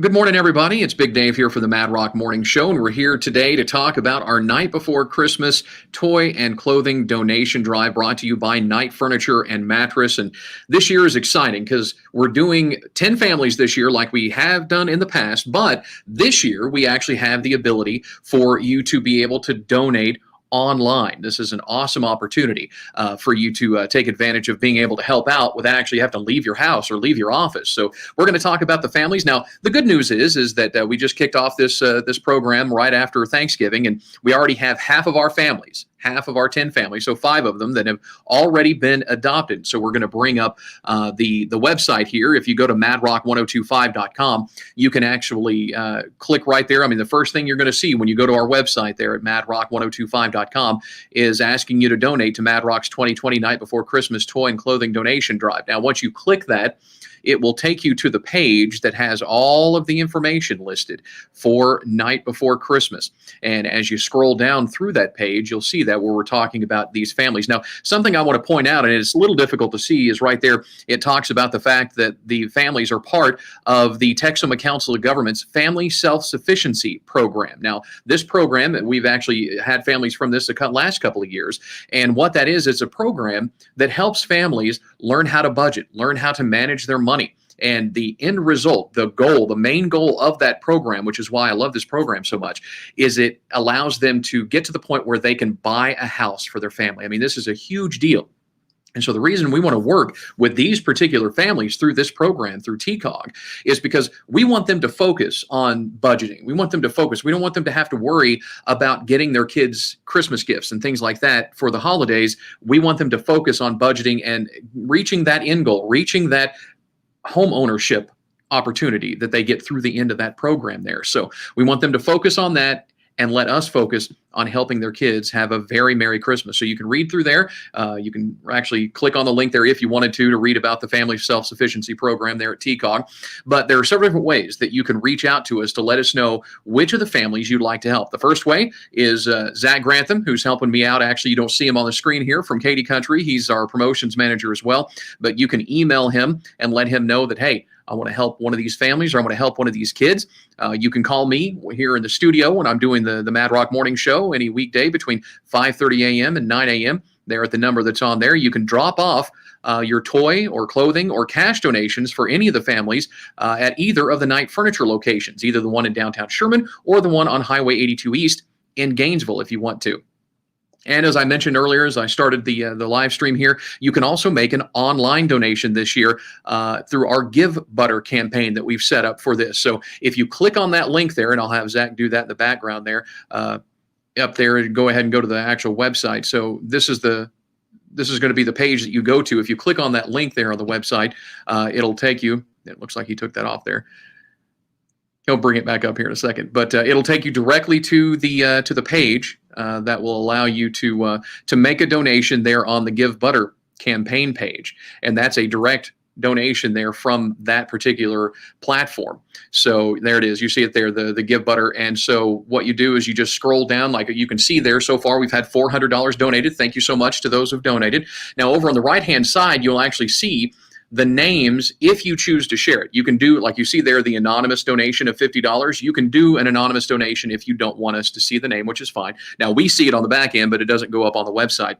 Good morning, everybody. It's Big Dave here for the Mad Rock Morning Show, and we're here today to talk about our night before Christmas toy and clothing donation drive brought to you by Night Furniture and Mattress. And this year is exciting because we're doing 10 families this year like we have done in the past, but this year we actually have the ability for you to be able to donate online. This is an awesome opportunity for you to take advantage of being able to help out without actually have to leave your house or leave your office. So we're going to talk about the families. Now, the good news is that we just kicked off this program right after Thanksgiving, and we already have half of our 10 families, so 5 of them that have already been adopted. So we're going to bring up the website here. If you go to madrock1025.com, you can actually click right there. I mean, the first thing you're going to see when you go to our website there at madrock1025.com is asking you to donate to Mad Rock's 2020 Night Before Christmas Toy and Clothing Donation Drive. Now, once you click that, it will take you to the page that has all of the information listed for Night Before Christmas. And as you scroll down through that page, you'll see that where we're talking about these families. Now, something I want to point out, and it's a little difficult to see, is right there. It talks about the fact that the families are part of the Texoma Council of Governments Family Self-Sufficiency Program. Now, this program, we've actually had families from this the last couple of years. And what that is, it's a program that helps families learn how to budget, learn how to manage their money. And the end result, the goal, the main goal of that program, which is why I love this program so much, is it allows them to get to the point where they can buy a house for their family. I mean, this is a huge deal. And so the reason we want to work with these particular families through this program, through TCOG, is because we want them to focus on budgeting. We want them to focus. We don't want them to have to worry about getting their kids Christmas gifts and things like that for the holidays. We want them to focus on budgeting and reaching that end goal, reaching that home ownership opportunity that they get through the end of that program there. So we want them to focus on that and let us focus on helping their kids have a very Merry Christmas. So you can read through there. You can actually click on the link there if you wanted to read about the Family Self-Sufficiency Program there at TCOG. But there are several different ways that you can reach out to us to let us know which of the families you'd like to help. The first way is Zach Grantham, who's helping me out. Actually, you don't see him on the screen here, from Katy Country. He's our promotions manager as well. But you can email him and let him know that, hey, I want to help one of these families, or I want to help one of these kids. You can call me here in the studio when I'm doing the Mad Rock Morning Show any weekday between 5:30 a.m. and 9 a.m. there at the number that's on there. You can drop off your toy or clothing or cash donations for any of the families at either of the Night Furniture locations, either the one in downtown Sherman or the one on Highway 82 East in Gainesville if you want to. And as I mentioned earlier, as I started the live stream here, you can also make an online donation this year through our Give Butter campaign that we've set up for this. So if you click on that link there, and I'll have Zach do that in the background there, up there, and go ahead and go to the actual website. So this is going to be the page that you go to. If you click on that link there on the website, it'll take you. It looks like he took that off there. He'll bring it back up here in a second, but it'll take you directly to the page that will allow you to make a donation there on the Give Butter campaign page, and that's a direct donation there from that particular platform. So there it is. You see it there, the Give Butter. And so what you do is you just scroll down, like you can see there. So far, we've had $400 donated. Thank you so much to those who've donated. Now, over on the right-hand side, you'll actually see the names if you choose to share it. You can do, like you see there, the anonymous donation of $50. You can do an anonymous donation if you don't want us to see the name, which is fine. Now, we see it on the back end, but it doesn't go up on the website.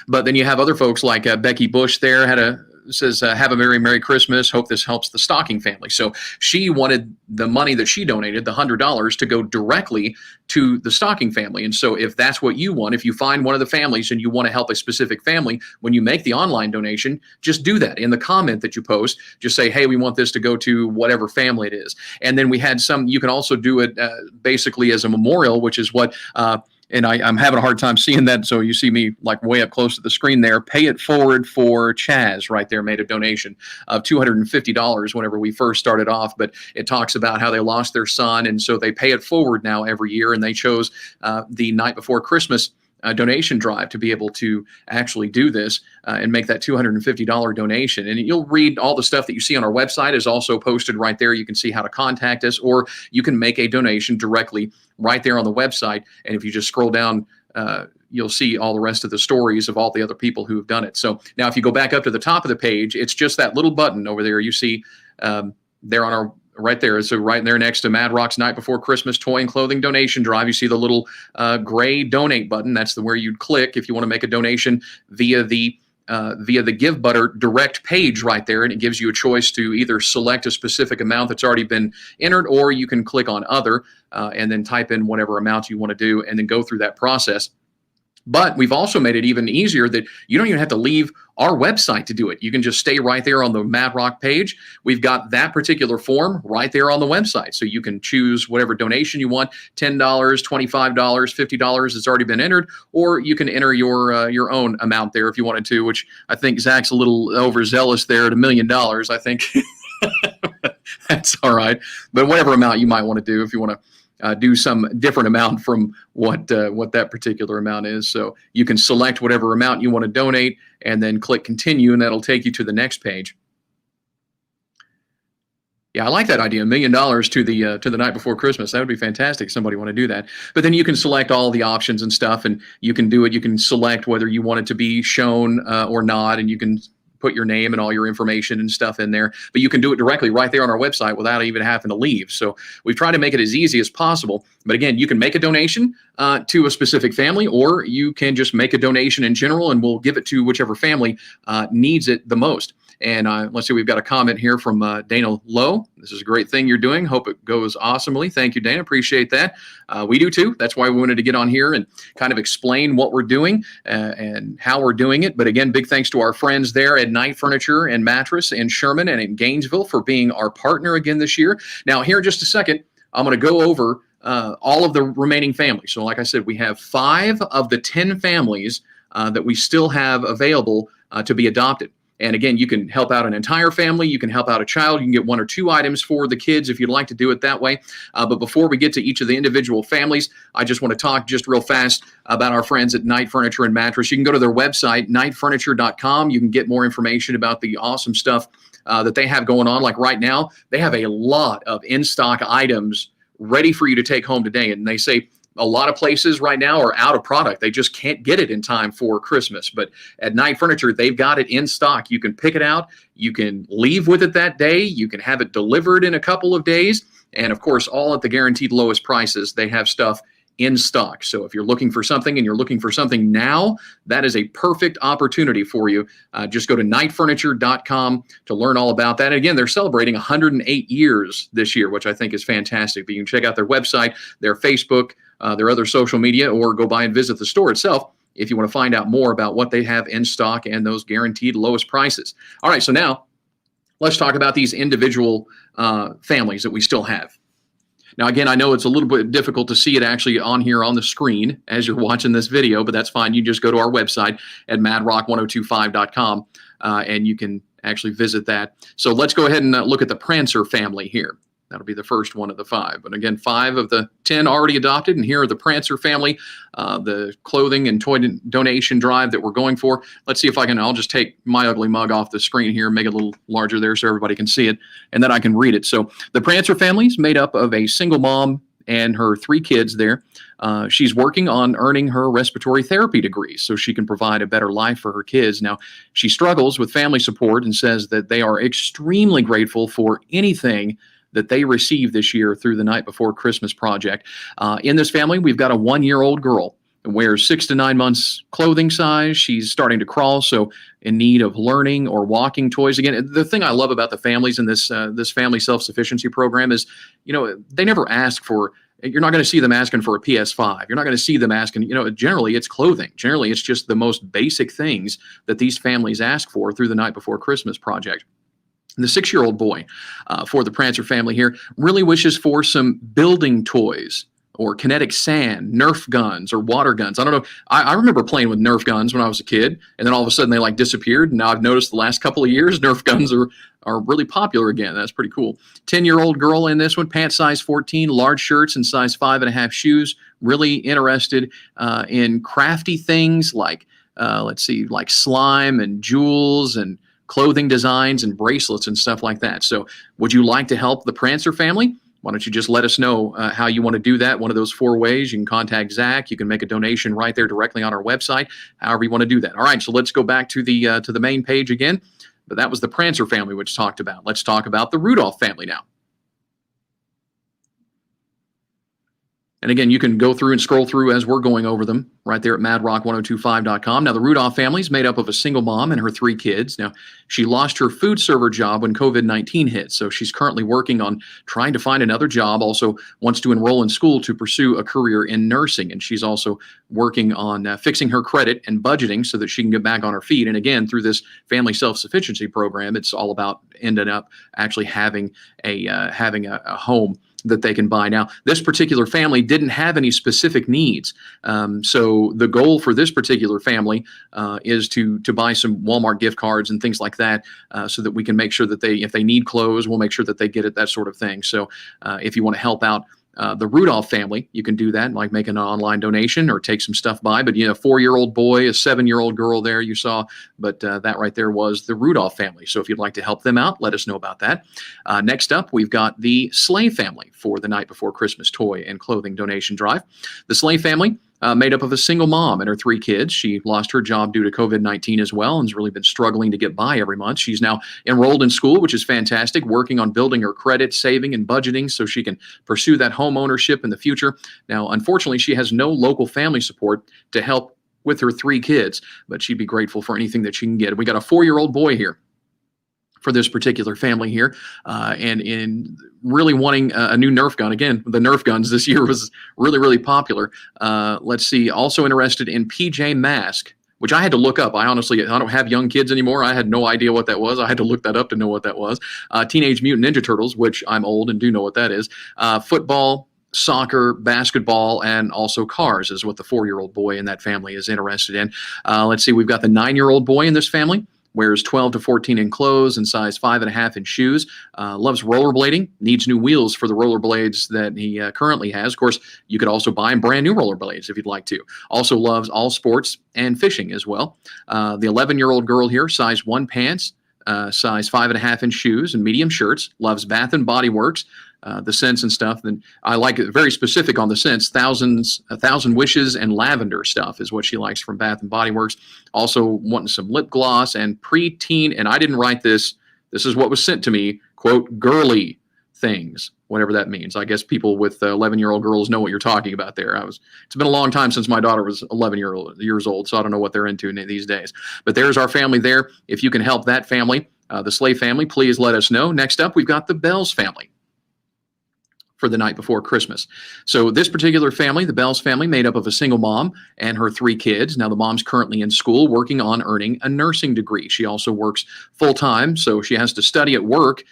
But then you have other folks like Becky Bush there says, have a Merry Christmas. Hope this helps the Stocking family. So she wanted the money that she donated, the $100, to go directly to the Stocking family. And so if that's what you want, if you find one of the families and you want to help a specific family, when you make the online donation, just do that. In the comment that you post, just say, hey, we want this to go to whatever family it is. And then we had you can also do it basically as a memorial, which is what and I'm having a hard time seeing that, so you see me like way up close to the screen there. Pay It Forward for Chaz right there made a donation of $250 whenever we first started off, but it talks about how they lost their son, and so they pay it forward now every year, and they chose the Night Before Christmas donation drive to be able to actually do this and make that $250 donation. And you'll read all the stuff that you see on our website is also posted right there. You can see how to contact us, or you can make a donation directly right there on the website. And if you just scroll down, you'll see all the rest of the stories of all the other people who have done it. So now if you go back up to the top of the page, it's just that little button over there you see there on our right there. So right there next to Mad Rock's Night Before Christmas Toy and Clothing Donation Drive, you see the little gray donate button. That's where you'd click if you want to make a donation via the Give Butter direct page right there, and it gives you a choice to either select a specific amount that's already been entered, or you can click on Other and then type in whatever amount you want to do and then go through that process. But we've also made it even easier that you don't even have to leave our website to do it. You can just stay right there on the Mad Rock page. We've got that particular form right there on the website. So you can choose whatever donation you want, $10, $25, $50. It's already been entered, or you can enter your own amount there if you wanted to, which I think Zach's a little overzealous there at $1 million. I think that's all right. But whatever amount you might want to do, if you want to do some different amount from what that particular amount is. So you can select whatever amount you want to donate and then click continue, and that'll take you to the next page. Yeah, I like that idea. $1 million to the night before Christmas. That would be fantastic. Somebody want to do that. But then you can select all the options and stuff, and you can do it. You can select whether you want it to be shown or not, and you can put your name and all your information and stuff in there, but you can do it directly right there on our website without even having to leave. So we've tried to make it as easy as possible. But again, you can make a donation to a specific family, or you can just make a donation in general, and we'll give it to whichever family needs it the most. And let's see, we've got a comment here from Dana Lowe. This is a great thing you're doing. Hope it goes awesomely. Thank you, Dana. Appreciate that. We do too. That's why we wanted to get on here and kind of explain what we're doing and how we're doing it. But again, big thanks to our friends there at Knight Furniture and Mattress in Sherman and in Gainesville for being our partner again this year. Now, here in just a second, I'm going to go over all of the remaining families. So like I said, we have 5 of the 10 families that we still have available to be adopted. And again, you can help out an entire family. You can help out a child. You can get 1 or 2 items for the kids if you'd like to do it that way. But before we get to each of the individual families, I just want to talk just real fast about our friends at Knight Furniture and Mattress. You can go to their website, knightfurniture.com. You can get more information about the awesome stuff that they have going on. Like right now, they have a lot of in-stock items ready for you to take home today. And they say a lot of places right now are out of product. They just can't get it in time for Christmas. But at Knight Furniture, they've got it in stock. You can pick it out. You can leave with it that day. You can have it delivered in a couple of days. And of course, all at the guaranteed lowest prices. They have stuff in stock. So if you're looking for something and you're looking for something now, that is a perfect opportunity for you. Just go to knightfurniture.com to learn all about that. And again, they're celebrating 108 years this year, which I think is fantastic. But you can check out their website, their Facebook, their other social media, or go by and visit the store itself if you want to find out more about what they have in stock and those guaranteed lowest prices. All right, so now let's talk about these individual families that we still have. Now, again, I know it's a little bit difficult to see it actually on here on the screen as you're watching this video, but that's fine. You just go to our website at madrock1025.com and you can actually visit that. So let's go ahead and look at the Prancer family here. That'll be the first one of the 5. But again, 5 of the 10 already adopted. And here are the Prancer family, the clothing and toy donation drive that we're going for. Let's see if I'll just take my ugly mug off the screen here, make it a little larger there so everybody can see it, and then I can read it. So the Prancer family is made up of a single mom and her 3 kids there. She's working on earning her respiratory therapy degree so she can provide a better life for her kids. Now, she struggles with family support and says that they are extremely grateful for anything that they received this year through the Night Before Christmas project. In this family, we've got a 1-year-old girl who wears 6 to 9 months clothing size. She's starting to crawl, so in need of learning or walking toys. Again, the thing I love about the families in this family self-sufficiency program is, they never ask for. You're not going to see them asking for a PS5. You're not going to see them asking, generally it's clothing. Generally, it's just the most basic things that these families ask for through the Night Before Christmas project. The 6-year-old boy for the Prancer family here really wishes for some building toys or kinetic sand, Nerf guns, or water guns. I don't know. I remember playing with Nerf guns when I was a kid, and then all of a sudden they disappeared. And now I've noticed the last couple of years Nerf guns are really popular again. That's pretty cool. 10-year-old girl in this one, pant size 14, large shirts, and size 5.5 shoes. Really interested in crafty things like, like slime and jewels and clothing designs and bracelets and stuff like that. So would you like to help the Prancer family? Why don't you just let us know how you want to do that? One of those 4 ways. You can contact Zach. You can make a donation right there directly on our website, however you want to do that. All right, so let's go back to the main page again. But that was the Prancer family, which talked about. Let's talk about the Rudolph family now. And again, you can go through and scroll through as we're going over them right there at madrock1025.com. Now, the Rudolph family is made up of a single mom and her 3 kids. Now, she lost her food server job when COVID-19 hit, so she's currently working on trying to find another job, also wants to enroll in school to pursue a career in nursing. And she's also working on fixing her credit and budgeting so that she can get back on her feet. And again, through this family self-sufficiency program, it's all about ending up actually having a home that they can buy. Now, this particular family didn't have any specific needs. So the goal for this particular family is to buy some Walmart gift cards and things like that so that we can make sure that if they need clothes, we'll make sure that they get it, that sort of thing. So if you want to help out the Rudolph family, you can do that, like make an online donation or take some stuff by. But, 4-year-old boy, a 7-year-old girl there you saw, but that right there was the Rudolph family. So if you'd like to help them out, let us know about that. Next up, we've got the Slave family for the Night Before Christmas toy and clothing donation drive. The Slave family, made up of a single mom and her 3 kids. She lost her job due to COVID-19 as well and has really been struggling to get by every month. She's now enrolled in school, which is fantastic, working on building her credit, saving, and budgeting so she can pursue that home ownership in the future. Now, unfortunately, she has no local family support to help with her 3 kids, but she'd be grateful for anything that she can get. We got a 4-year-old boy here for this particular family here, and in really wanting a new Nerf gun. Again, the Nerf guns this year was really, really popular. Let's see, also interested in PJ Mask, which I had to look up. I don't have young kids anymore. I had no idea what that was. I had to look that up to know what that was. Teenage Mutant Ninja Turtles, which I'm old and do know what that is. Football, soccer, basketball, and also cars is what the 4-year-old boy in that family is interested in. Let's see, we've got the 9-year-old boy in this family. Wears 12 to 14 in clothes and size 5.5 in shoes. Loves rollerblading. Needs new wheels for the rollerblades that he currently has. Of course, you could also buy brand new rollerblades if you'd like to. Also loves all sports and fishing as well. The 11-year-old girl here, size 1 pants, size 5.5 in shoes and medium shirts. Loves Bath and Body Works. The scents and stuff. Then I like it very specific on the scents. 1,000 Wishes and lavender stuff is what she likes from Bath and Body Works. Also wanting some lip gloss and preteen, and I didn't write this. This is what was sent to me, quote, girly things, whatever that means. I guess people with 11-year-old girls know what you're talking about there. It's been a long time since my daughter was 11 years old, so I don't know what they're into these days. But there's our family there. If you can help that family, the Slave family, please let us know. Next up, we've got the Bells family for the Night Before Christmas. So this particular family, the Bells family, made up of a single mom and her 3 kids. Now the mom's currently in school working on earning a nursing degree. She also works full-time, so she has to study at work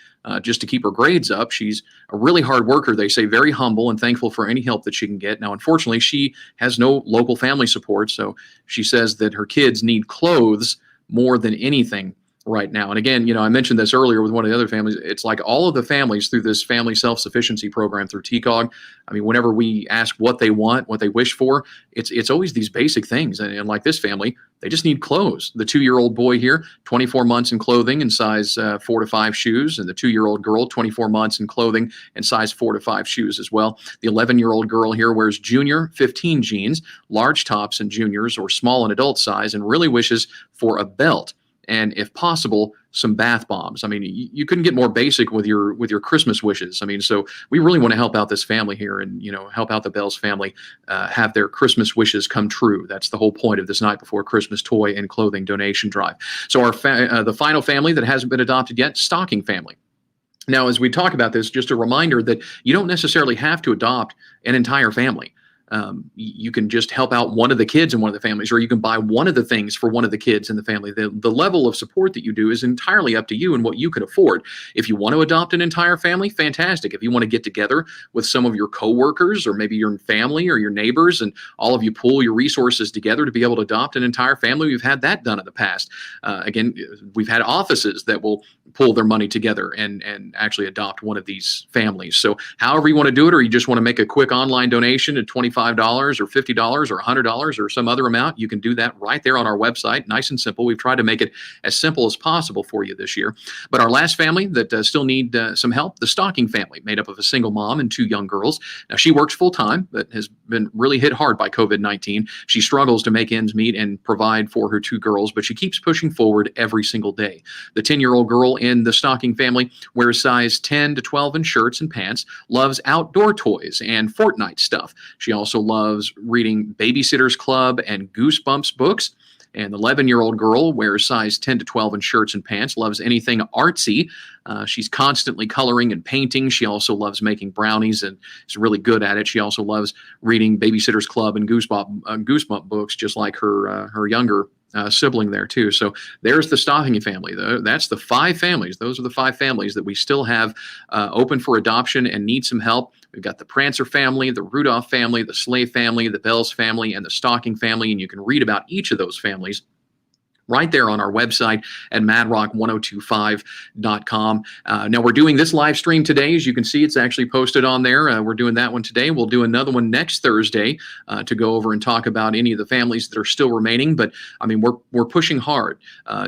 just to keep her grades up. She's a really hard worker, they say, very humble and thankful for any help that she can get. Now, unfortunately, she has no local family support, so she says that her kids need clothes more than anything right now. And again, I mentioned this earlier with one of the other families. It's like all of the families through this family self-sufficiency program through TCOG. I mean, whenever we ask what they want, what they wish for, it's always these basic things. And like this family, they just need clothes. The 2-year-old boy here, 24 months in clothing and size 4 to 5 shoes. And the 2-year-old girl, 24 months in clothing and size 4 to 5 shoes as well. The 11-year-old girl here wears junior 15 jeans, large tops in juniors or small and adult size, and really wishes for a belt. And if possible, some bath bombs. I mean, you couldn't get more basic with your Christmas wishes. I mean, so we really want to help out this family here and, help out the Bells family have their Christmas wishes come true. That's the whole point of this Night Before Christmas toy and clothing donation drive. So the final family that hasn't been adopted yet, Stocking family. Now, as we talk about this, just a reminder that you don't necessarily have to adopt an entire family. You can just help out one of the kids in one of the families, or you can buy one of the things for one of the kids in the family. The level of support that you do is entirely up to you and what you can afford. If you want to adopt an entire family, fantastic. If you want to get together with some of your coworkers or maybe your family or your neighbors and all of you pool your resources together to be able to adopt an entire family, we've had that done in the past. Again, we've had offices that will pull their money together and actually adopt one of these families. So however you want to do it, or you just want to make a quick online donation at $25 or $50 or $100 or some other amount, you can do that right there on our website. Nice and simple. We've tried to make it as simple as possible for you this year. But our last family that still need some help, the Stocking family, made up of a single mom and 2 young girls. Now, she works full-time, but has been really hit hard by COVID-19. She struggles to make ends meet and provide for her 2 girls, but she keeps pushing forward every single day. The 10-year-old girl in the Stocking family wears size 10 to 12 in shirts and pants, loves outdoor toys and Fortnite stuff. She also loves reading Babysitter's Club and Goosebumps books. And the 11-year-old girl wears size 10 to 12 in shirts and pants, loves anything artsy. She's constantly coloring and painting. She also loves making brownies and is really good at it. She also loves reading Babysitter's Club and Goosebump books, just like her younger sibling there too. So there's the Stocking family. That's the 5 families. Those are the 5 families that we still have open for adoption and need some help. We've got the Prancer family, the Rudolph family, the Slave family, the Bells family, and the Stocking family. And you can read about each of those families right there on our website at madrock1025.com. Now, we're doing this live stream today. As you can see, it's actually posted on there. We're doing that one today. We'll do another one next Thursday to go over and talk about any of the families that are still remaining. But, I mean, we're pushing hard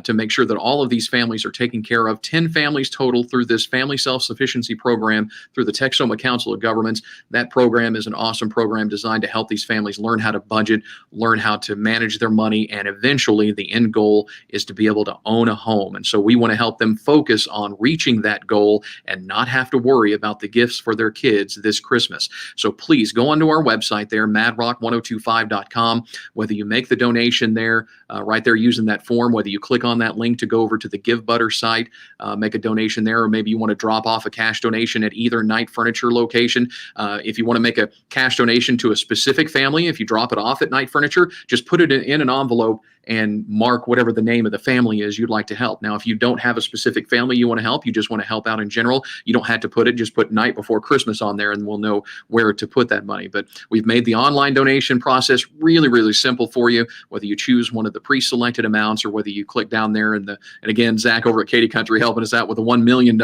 to make sure that all of these families are taken care of. 10 families total through this Family Self-Sufficiency Program through the Texoma Council of Governments. That program is an awesome program designed to help these families learn how to budget, learn how to manage their money, and eventually the end goal is to be able to own a home. And so we want to help them focus on reaching that goal and not have to worry about the gifts for their kids this Christmas. So please go onto our website there, madrock1025.com. Whether you make the donation there, right there using that form, whether you click on that link to go over to the Give Butter site, make a donation there, or maybe you want to drop off a cash donation at either Knight Furniture location. If you want to make a cash donation to a specific family, if you drop it off at Knight Furniture, just put it in an envelope and mark whatever the name of the family is you'd like to help. Now, if you don't have a specific family you want to help, you just want to help out in general, you don't have to put it, just put Night Before Christmas on there and we'll know where to put that money. But we've made the online donation process really, really simple for you, whether you choose one of the pre-selected amounts or whether you click down there and again, Zach over at Katie Country helping us out with a $1 million.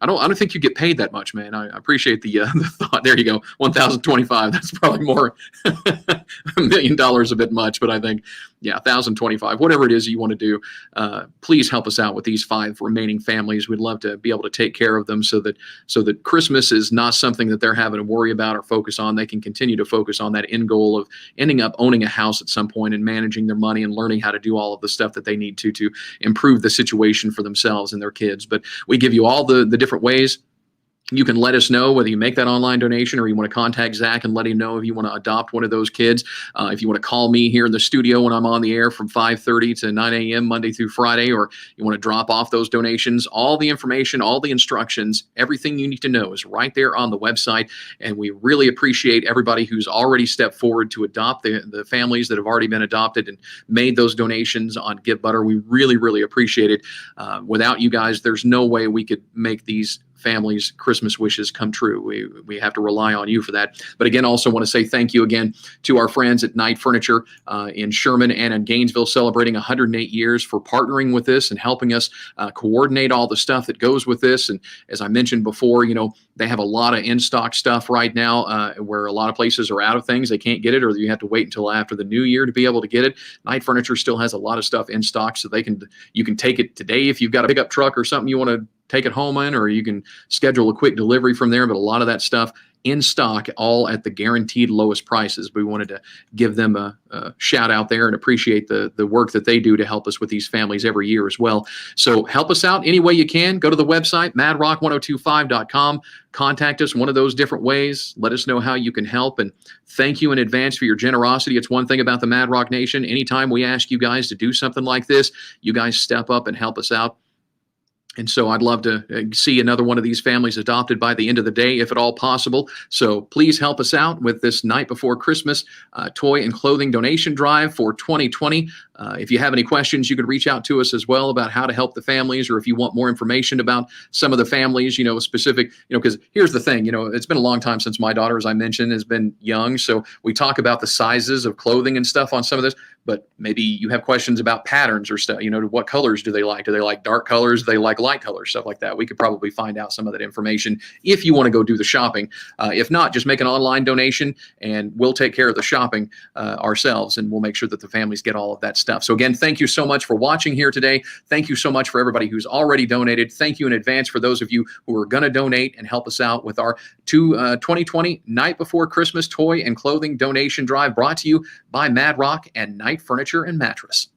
I don't think you get paid that much, man. I appreciate the thought. There you go, 1,025. That's probably more $1 million a bit much, but I think, yeah, 1,025, whatever it is you want to do. Please help us out with these 5 remaining families. We'd love to be able to take care of them so that Christmas is not something that they're having to worry about or focus on. They can continue to focus on that end goal of ending up owning a house at some point and managing their money and learning how to do all of the stuff that they need to improve the situation for themselves and their kids. But we give you all the different ways. You can let us know whether you make that online donation or you want to contact Zach and let him know if you want to adopt one of those kids. If you want to call me here in the studio when I'm on the air from 5:30 to 9 a.m. Monday through Friday, or you want to drop off those donations, all the information, all the instructions, everything you need to know is right there on the website. And we really appreciate everybody who's already stepped forward to adopt the families that have already been adopted and made those donations on Give Butter. We really, really appreciate it. Without you guys, there's no way we could make these families' Christmas wishes come true. We have to rely on you for that. But again, also want to say thank you again to our friends at Knight Furniture in Sherman and in Gainesville, celebrating 108 years for partnering with this and helping us coordinate all the stuff that goes with this. And as I mentioned before, they have a lot of in-stock stuff right now where a lot of places are out of things. They can't get it, or you have to wait until after the new year to be able to get it. Knight Furniture still has a lot of stuff in stock, so you can take it today if you've got a pickup truck or something you want to take it home in, or you can schedule a quick delivery from there. But a lot of that stuff in stock, all at the guaranteed lowest prices. We wanted to give them a shout out there and appreciate the work that they do to help us with these families every year as well. So help us out any way you can. Go to the website, madrock1025.com. Contact us one of those different ways. Let us know how you can help. And thank you in advance for your generosity. It's one thing about the Mad Rock Nation. Anytime we ask you guys to do something like this, you guys step up and help us out. And so I'd love to see another one of these families adopted by the end of the day, if at all possible. So please help us out with this Night Before Christmas toy and clothing donation drive for 2020. If you have any questions, you can reach out to us as well about how to help the families, or if you want more information about some of the families, specific, because here's the thing, it's been a long time since my daughter, as I mentioned, has been young. So we talk about the sizes of clothing and stuff on some of this, but maybe you have questions about patterns or stuff, what colors do they like? Do they like dark colors? Do they like light colors? Stuff like that. We could probably find out some of that information if you want to go do the shopping. If not, just make an online donation and we'll take care of the shopping ourselves, and we'll make sure that the families get all of that stuff stuff. So again, thank you so much for watching here today. Thank you so much for everybody who's already donated. Thank you in advance for those of you who are going to donate and help us out with our 2020 Night Before Christmas toy and clothing donation drive, brought to you by Mad Rock and Night Furniture and Mattress.